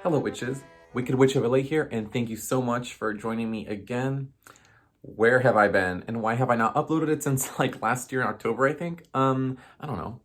Hello, witches. Wicked Witch of LA here, and thank you so much for joining me again. Where have I been, and why have I not uploaded it since like last year in October, I think? I don't know.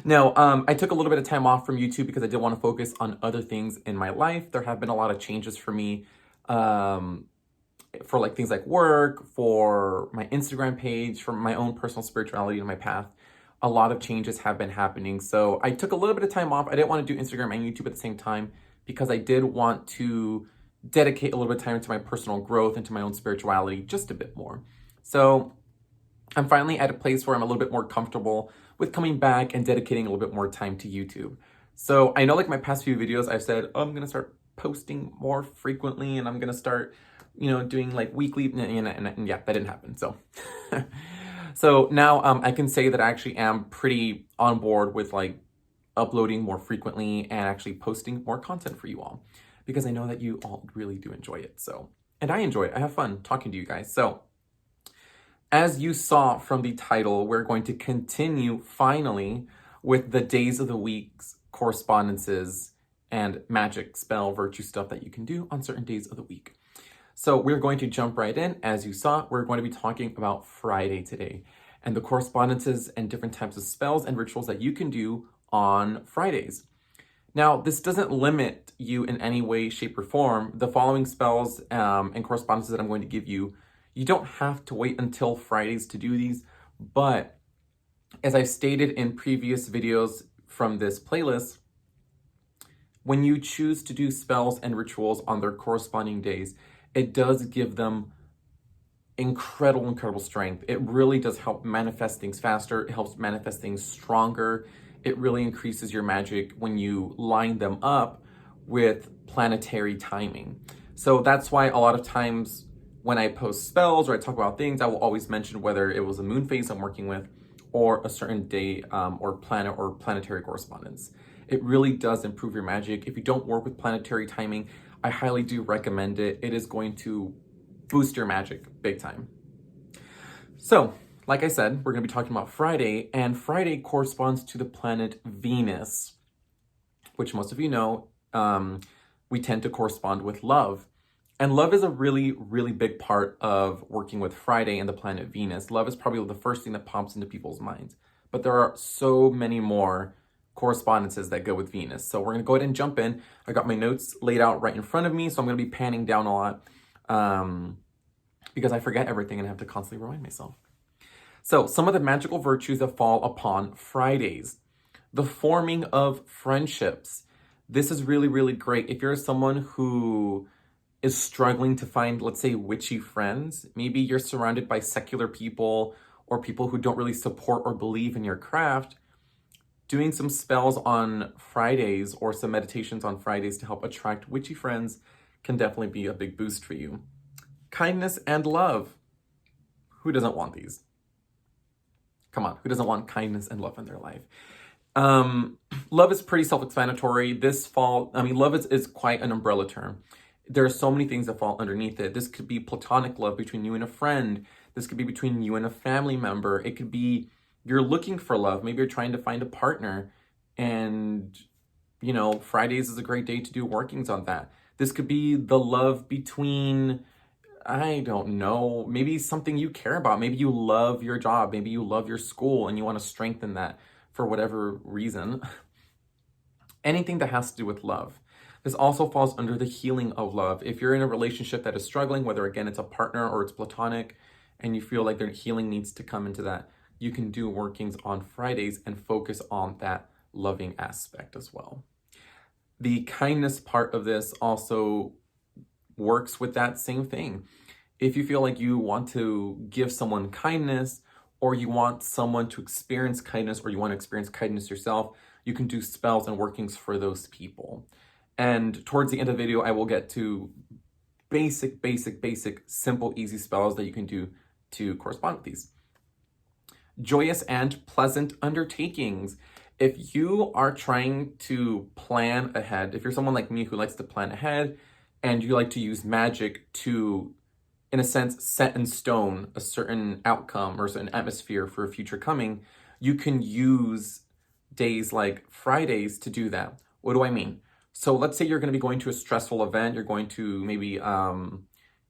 No, I took a little bit of time off from YouTube because I did want to focus on other things in my life. There have been a lot of changes for me, um, for like things like work, for my Instagram page, for my own personal spirituality and my path. A lot of changes have been happening. So I took a little bit of time off. I didn't want to do Instagram and YouTube at the same time because I did want to dedicate a little bit of time to my personal growth and to my own spirituality just a bit more. So I'm finally at a place where I'm a little bit more comfortable with coming back and dedicating a little bit more time to YouTube. So I know like my past few videos, I've said, oh, I'm going to start posting more frequently and I'm going to start, doing like weekly, and yeah, that didn't happen. So, so now I can say that I actually am pretty on board with like uploading more frequently and actually posting more content for you all because I know that you all really do enjoy it. So, and I enjoy it. I have fun talking to you guys. So, as you saw from the title, we're going to continue finally with the days of the week's correspondences and magic spell virtue stuff that you can do on certain days of the week. So we're going to jump right in. As you saw, we're going to be talking about Friday today and the correspondences and different types of spells and rituals that you can do on Fridays. Now, this doesn't limit you in any way, shape, or form. The following spells and correspondences that I'm going to give you, you don't have to wait until Fridays to do these, but as I've stated in previous videos from this playlist, when you choose to do spells and rituals on their corresponding days, it does give them incredible strength. It really does help manifest things faster. It helps manifest things stronger. It really increases your magic when you line them up with planetary timing. So that's why a lot of times when I post spells or I talk about things, I will always mention whether it was a moon phase I'm working with or a certain day or planet or planetary correspondence. It really does improve your magic. If you don't work with planetary timing, I highly do recommend it. It is going to boost your magic big time. So, like I said, we're going to be talking about Friday, and Friday corresponds to the planet Venus, which most of you know, we tend to correspond with love. And love is a really big part of working with Friday and the planet Venus. Love is probably the first thing that pops into people's minds. But there are so many more correspondences that go with Venus. So we're going to go ahead and jump in. I got my notes laid out right in front of me, so I'm going to be panning down a lot because I forget everything and I have to constantly remind myself. So some of the magical virtues that fall upon Fridays. The forming of friendships. This is really great. If you're someone who is struggling to find, let's say, witchy friends, maybe you're surrounded by secular people or people who don't really support or believe in your craft, doing some spells on Fridays or some meditations on Fridays to help attract witchy friends can definitely be a big boost for you. Kindness and love. Who doesn't want these? Come on, who doesn't want kindness and love in their life? Love is pretty self-explanatory. Love is quite an umbrella term. There are so many things that fall underneath it. This could be platonic love between you and a friend. This could be between you and a family member. It could be you're looking for love. Maybe you're trying to find a partner and, Fridays is a great day to do workings on that. This could be the love between, I don't know, maybe something you care about. Maybe you love your job. Maybe you love your school and you want to strengthen that for whatever reason. Anything that has to do with love. This also falls under the healing of love. If you're in a relationship that is struggling, whether again it's a partner or it's platonic, and you feel like their healing needs to come into that, you can do workings on Fridays and focus on that loving aspect as well. The kindness part of this also works with that same thing. If you feel like you want to give someone kindness, or you want someone to experience kindness, or you want to experience kindness yourself, you can do spells and workings for those people. And towards the end of the video, I will get to basic, simple, easy spells that you can do to correspond with these. Joyous and pleasant undertakings. If you are trying to plan ahead, if you're someone like me who likes to plan ahead, and you like to use magic to, in a sense, set in stone a certain outcome or a certain atmosphere for a future coming, you can use days like Fridays to do that. What do I mean? So let's say you're going to be going to a stressful event. You're going to maybe, you're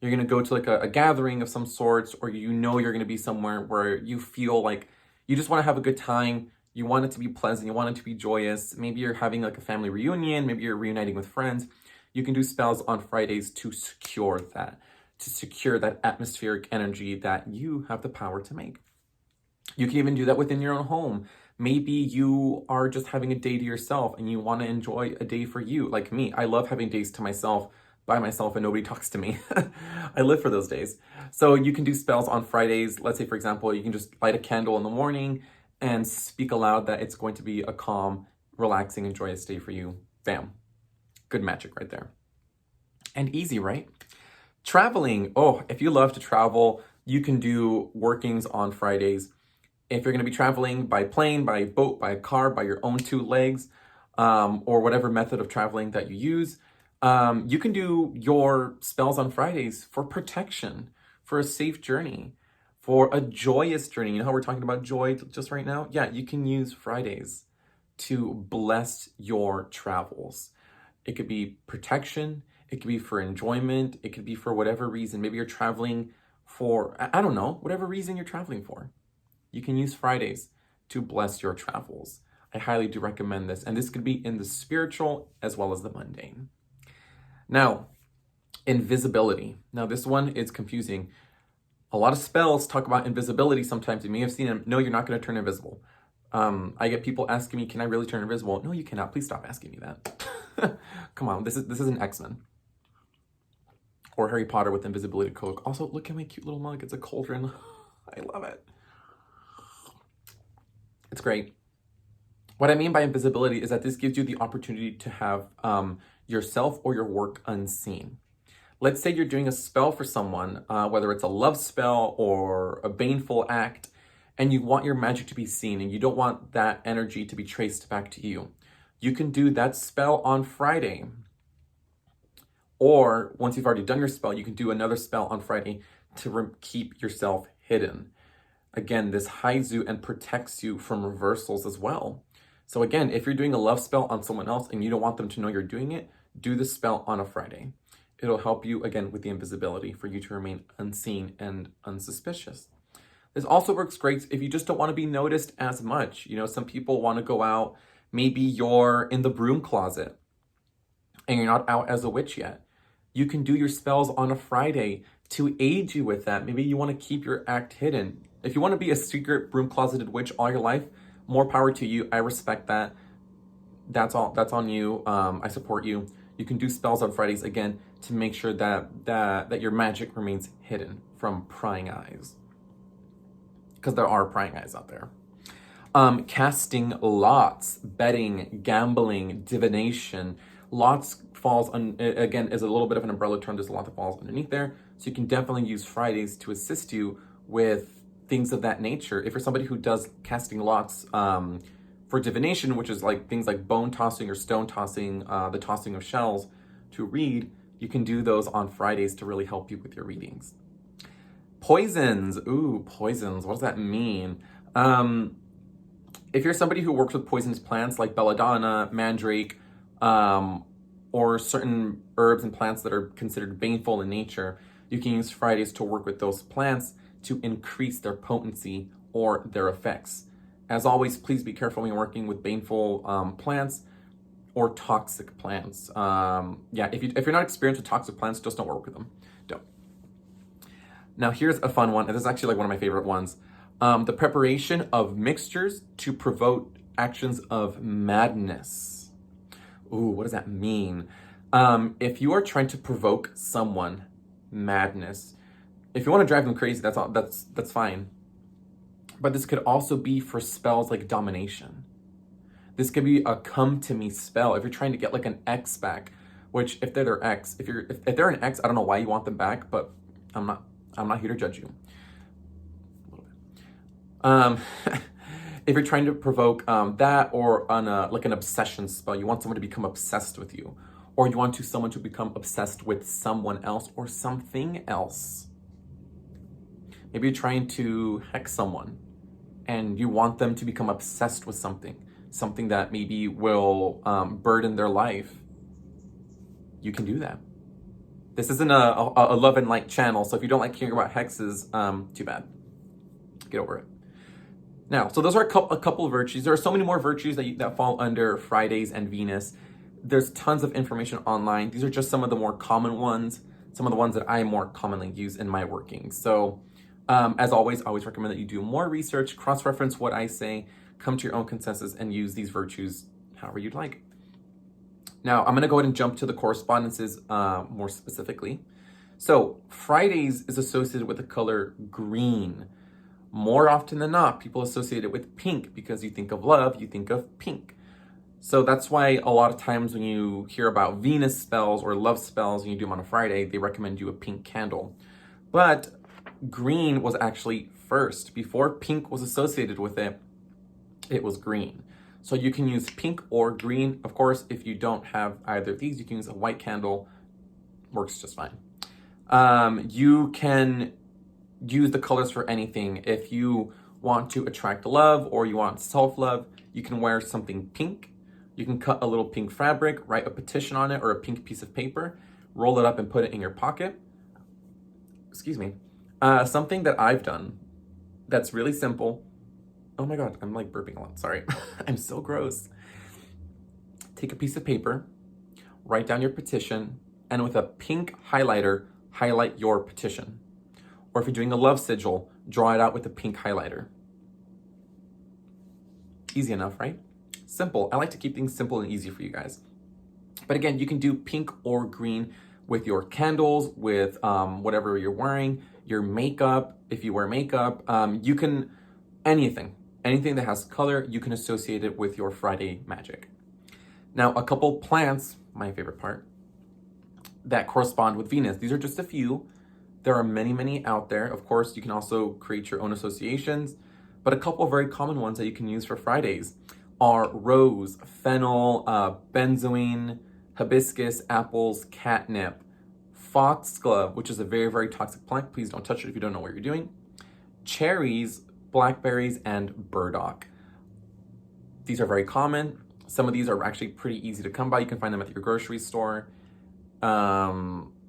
going to go to like a gathering of some sorts, or you know you're going to be somewhere where you feel like you just want to have a good time. You want it to be pleasant. You want it to be joyous. Maybe you're having like a family reunion. Maybe you're reuniting with friends. You can do spells on Fridays to secure that atmospheric energy that you have the power to make. You can even do that within your own home. Maybe you are just having a day to yourself and you want to enjoy a day for you. Like me, I love having days to myself, by myself, and nobody talks to me. I live for those days. So you can do spells on Fridays. Let's say, for example, you can just light a candle in the morning and speak aloud that it's going to be a calm, relaxing, and joyous day for you. Bam. Good magic right there. And easy, right? Traveling. Oh, if you love to travel, you can do workings on Fridays. If you're going to be traveling by plane, by boat, by car, by your own two legs, or whatever method of traveling that you use, you can do your spells on Fridays for protection, for a safe journey, for a joyous journey. You know how we're talking about joy just right now? Yeah, you can use Fridays to bless your travels. It could be protection. It could be for enjoyment. It could be for whatever reason. Maybe you're traveling for, I don't know, whatever reason you're traveling for. You can use Fridays to bless your travels. I highly do recommend this. And this could be in the spiritual as well as the mundane. Now, invisibility. Now, this one is confusing. A lot of spells talk about invisibility sometimes. You may have seen them. No, you're not going to turn invisible. I get people asking me, can I really turn invisible? No, you cannot. Please stop asking me that. Come on, this is an X-Men. Or Harry Potter with invisibility cloak. Also, look at my cute little mug. It's a cauldron. I love it. It's great. What I mean by invisibility is that this gives you the opportunity to have yourself or your work unseen. Let's say you're doing a spell for someone, whether it's a love spell or a baneful act, and you want your magic to be seen and you don't want that energy to be traced back to you. You can do that spell on Friday. Or once you've already done your spell, you can do another spell on Friday to keep yourself hidden. Again, this hides you and protects you from reversals as well. So again, if you're doing a love spell on someone else and you don't want them to know you're doing it, do the spell on a Friday. It'll help you, again, with the invisibility for you to remain unseen and unsuspicious. This also works great if you just don't want to be noticed as much. You know, some people want to go out, maybe you're in the broom closet and you're not out as a witch yet. You can do your spells on a Friday to aid you with that. Maybe you want to keep your act hidden. If you want to be a secret broom closeted witch all your life, more power to you. I respect that. That's on you. I support you. You can do spells on Fridays again to make sure that your magic remains hidden from prying eyes. Because there are prying eyes out there. Casting lots, betting, gambling, divination. Lots falls on, again, is a little bit of an umbrella term. There's a lot that falls underneath there. So you can definitely use Fridays to assist you with things of that nature. If you're somebody who does casting lots for divination, which is like things like bone tossing or stone tossing, the tossing of shells to read, you can do those on Fridays to really help you with your readings. Poisons. Ooh, poisons. What does that mean? If you're somebody who works with poisonous plants like belladonna, mandrake, or certain herbs and plants that are considered baneful in nature, you can use Fridays to work with those plants to increase their potency or their effects. As always, please be careful when you're working with baneful plants or toxic plants. If you're not experienced with toxic plants, just don't work with them. Don't. Now here's a fun one, and this is actually like one of my favorite ones. The preparation of mixtures to provoke actions of madness. Ooh, what does that mean? If you are trying to provoke someone madness, if you want to drive them crazy, that's fine. But this could also be for spells like domination. This could be a come to me spell. If you're trying to get like an ex back, which if they're their ex, if they're an ex, I don't know why you want them back, but I'm not here to judge you. A little bit. If you're trying to provoke that, or on like an obsession spell, you want someone to become obsessed with you, or you want someone to become obsessed with someone else or something else. Maybe you're trying to hex someone and you want them to become obsessed with something that maybe will burden their life. you can do that. This isn't a love and light channel, so if you don't like hearing about hexes, too bad. Get over it. Now, so those are a couple of virtues. There are so many more virtues that fall under Fridays and Venus. There's tons of information online. These are just some of the more common ones, some of the ones that I more commonly use in my working. So as always, I always recommend that you do more research, cross-reference what I say, come to your own consensus, and use these virtues however you'd like. Now, I'm going to go ahead and jump to the correspondences more specifically. So Fridays is associated with the color green. More often than not, people associate it with pink because you think of love, you think of pink. So that's why a lot of times when you hear about Venus spells or love spells and you do them on a Friday, they recommend you a pink candle. But green was actually first. Before pink was associated with it, it was green. So you can use pink or green. Of course, if you don't have either of these, you can use a white candle. Works just fine. You can use the colors for anything. If you want to attract love or you want self-love, you can wear something pink. You can cut a little pink fabric, write a petition on it or a pink piece of paper, roll it up and put it in your pocket. Excuse me. Something that I've done that's really simple. Oh my God, I'm like burping a lot, sorry. I'm so gross. Take a piece of paper, write down your petition, and with a pink highlighter, highlight your petition. Or if you're doing a love sigil, draw it out with a pink highlighter. Easy enough, right? Simple. I like to keep things simple and easy for you guys. But again, you can do pink or green with your candles, with whatever you're wearing, your makeup, if you wear makeup, you can, anything that has color, you can associate it with your Friday magic. Now, a couple plants, my favorite part, that correspond with Venus. These are just a few. There are many, many out there. Of course, you can also create your own associations, but a couple of very common ones that you can use for Fridays are rose, fennel, benzoin, hibiscus, apples, catnip, foxglove, which is a very, very toxic plant. Please don't touch it if you don't know what you're doing. Cherries, blackberries, and burdock. These are very common. Some of these are actually pretty easy to come by. You can find them at your grocery store.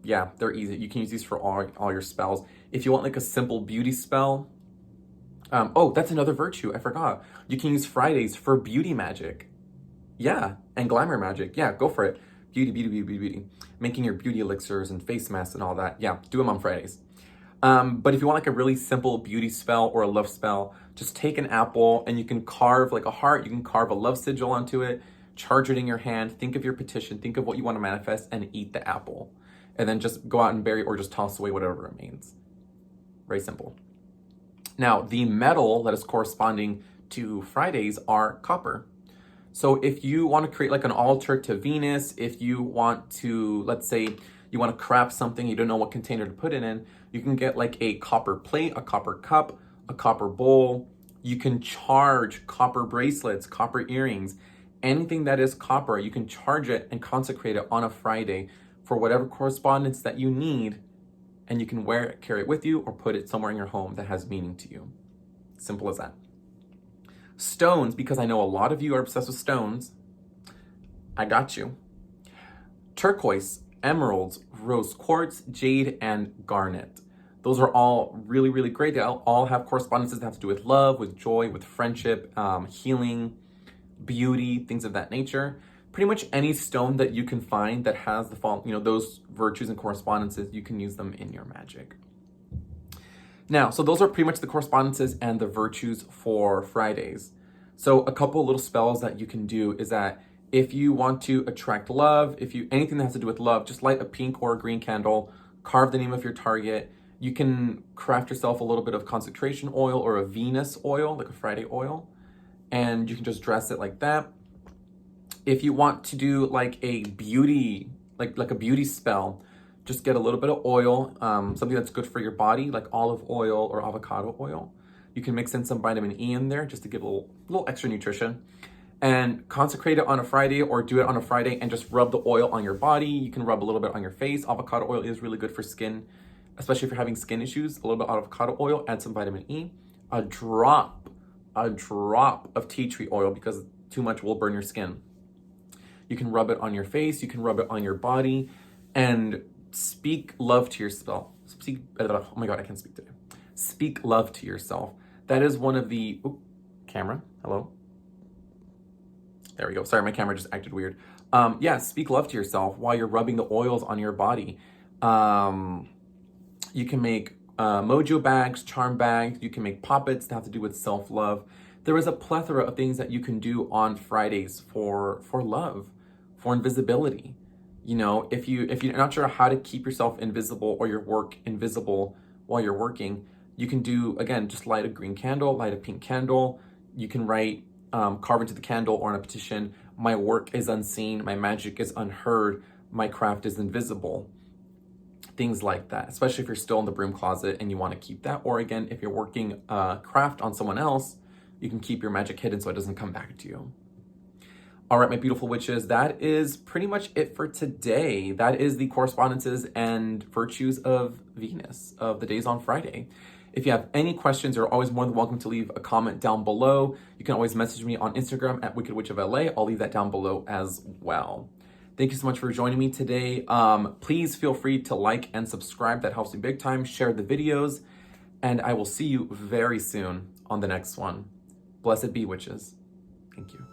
Yeah, they're easy. You can use these for all your spells. If you want like a simple beauty spell, oh, that's another virtue. I forgot. You can use Fridays for beauty magic. Yeah, and glamour magic. Yeah, go for it. Beauty, beauty, beauty, beauty, beauty. Making your beauty elixirs and face masks and all that. Yeah, do them on Fridays. But if you want like a really simple beauty spell or a love spell, just take an apple and you can carve like a heart. You can carve a love sigil onto it, charge it in your hand, think of your petition, think of what you want to manifest, and eat the apple. And then just go out and bury or just toss away whatever remains. Very simple. Now, the metal that is corresponding to Fridays are copper. So if you want to create like an altar to Venus, if you want to, let's say you want to craft something, you don't know what container to put it in, you can get like a copper plate, a copper cup, a copper bowl. You can charge copper bracelets, copper earrings, anything that is copper, you can charge it and consecrate it on a Friday for whatever correspondence that you need, and you can wear it, carry it with you, or put it somewhere in your home that has meaning to you. Simple as that. Stones, because I know a lot of you are obsessed with stones, I got you. Turquoise, emeralds, rose quartz, jade, and garnet. Those are all really, really great. They all have correspondences that have to do with love, with joy, with friendship, healing, beauty, things of that nature. Pretty much any stone that you can find that has those virtues and correspondences, you can use them in your magic. Now, so those are pretty much the correspondences and the virtues for Fridays. So a couple little spells that you can do is that if you want to attract love, anything that has to do with love, just light a pink or a green candle, carve the name of your target. You can craft yourself a little bit of consecration oil or a Venus oil, like a Friday oil, and you can just dress it like that. If you want to do like a beauty, like a beauty spell, just get a little bit of oil, something that's good for your body, like olive oil or avocado oil. You can mix in some vitamin E in there just to give a little extra nutrition. And consecrate it on a Friday, or do it on a Friday and just rub the oil on your body. You can rub a little bit on your face. Avocado oil is really good for skin, especially if you're having skin issues. A little bit of avocado oil, add some vitamin E. A drop of tea tree oil, because too much will burn your skin. You can rub it on your face, you can rub it on your body, and speak love to yourself. Oh my God, I can't speak today. Speak love to yourself. That is one of the, camera, hello. There we go. Sorry, my camera just acted weird. Yeah, speak love to yourself while you're rubbing the oils on your body. You can make mojo bags, charm bags. You can make poppets that have to do with self-love. There is a plethora of things that you can do on Fridays for love, for invisibility. You know, if you're not sure how to keep yourself invisible or your work invisible while you're working, you can do, again, just light a green candle, light a pink candle. You can write, carve into the candle or on a petition, my work is unseen, my magic is unheard, my craft is invisible. Things like that, especially if you're still in the broom closet and you want to keep that. Or again, if you're working craft on someone else, you can keep your magic hidden so it doesn't come back to you. All right, my beautiful witches, that is pretty much it for today. That is the correspondences and virtues of Venus, of the days on Friday. If you have any questions, you're always more than welcome to leave a comment down below. You can always message me on Instagram at WickedWitchOfLA. I'll leave that down below as well. Thank you so much for joining me today. Please feel free to like and subscribe. That helps me big time. Share the videos. And I will see you very soon on the next one. Blessed be, witches. Thank you.